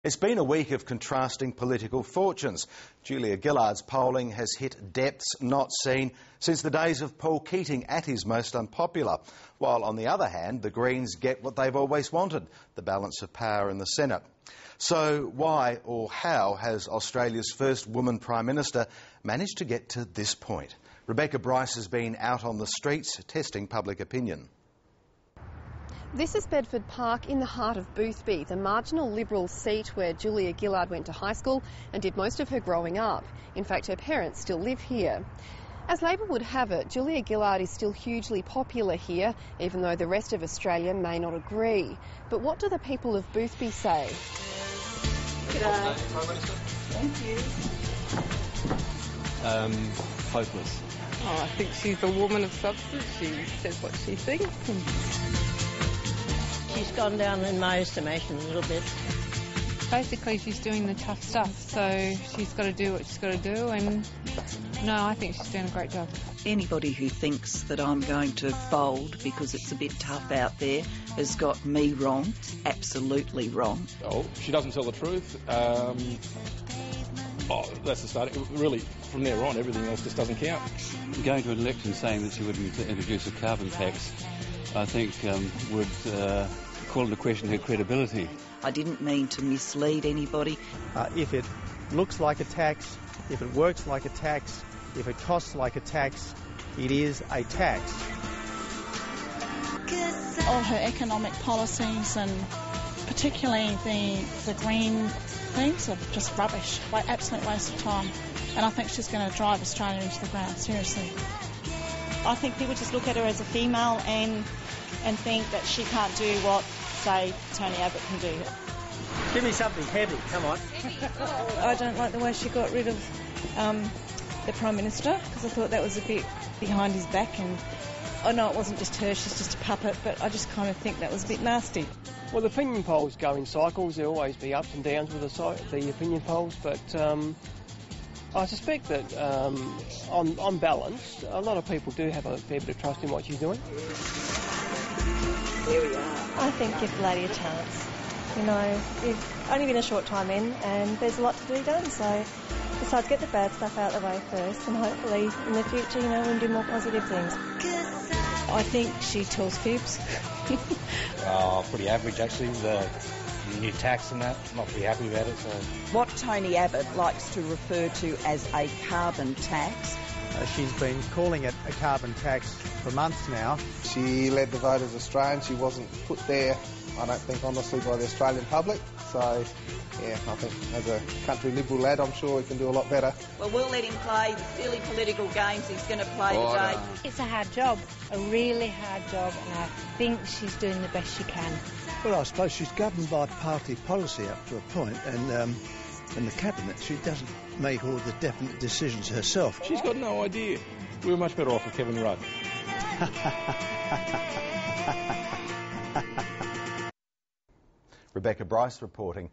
It's been a week of contrasting political fortunes. Julia Gillard's polling has hit depths not seen since the days of Paul Keating at his most unpopular. While on the other hand, the Greens get what they've always wanted, the balance of power in the Senate. So why or how has Australia's first woman Prime Minister managed to get to this point? Brice has been out on the streets testing public opinion. This is Bedford Park in the heart of Boothby, the marginal Liberal seat where Julia Gillard went to high school and did most of her growing up. In fact, her parents still live here. As Labor would have it, Julia Gillard is still hugely popular here, even though the rest of Australia may not agree. But what do the people of Boothby say? G'day. Thank you. Hopeless. Oh, I think she's a woman of substance. She says what she thinks. She's gone down in my estimation a little bit. Basically, she's doing the tough stuff, so she's got to do what she's got to do, and no, I think she's doing a great job. Anybody who thinks that I'm going to fold because it's a bit tough out there has got me wrong, absolutely wrong. Oh, she doesn't tell the truth. That's the start. Really, from there on, everything else just doesn't count. Going to an election saying that she wouldn't introduce a carbon tax, I think would call into question her credibility. I didn't mean to mislead anybody. If it looks like a tax, if it works like a tax, if it costs like a tax, it is a tax. All her economic policies and particularly the green things are just rubbish, like absolute waste of time. And I think she's going to drive Australia into the ground, seriously. I think people just look at her as a female and think that she can't do what, say, Tony Abbott can do. Give me something heavy, come on. I don't like the way she got rid of the Prime Minister, because I thought that was a bit behind his back, and I know it wasn't just her, she's just a puppet, but I just kind of think that was a bit nasty. Well, the opinion polls go in cycles. There'll always be ups and downs with the opinion polls, but I suspect that on balance, a lot of people do have a fair bit of trust in what she's doing. There we are. I think give the lady a chance. You know, you've only been a short time in and there's a lot to be done, so besides get the bad stuff out of the way first and hopefully in the future, you know, we'll do more positive things. I think she tells fibs. Pretty average actually. The new tax and that, not pretty happy about it. So what Tony Abbott likes to refer to as a carbon tax. She's been calling it a carbon tax for months now. She led the vote as Australian. She wasn't put there, I don't think, honestly, by the Australian public. So, yeah, I think as a country Liberal lad, I'm sure he can do a lot better. Well, we'll let him play the silly political games he's going to play today. No. It's a hard job, a really hard job, and I think she's doing the best she can. Well, I suppose she's governed by party policy up to a point, and in the cabinet she doesn't make all the definite decisions herself. She's got no idea. We were much better off with Kevin Rudd. Brice reporting.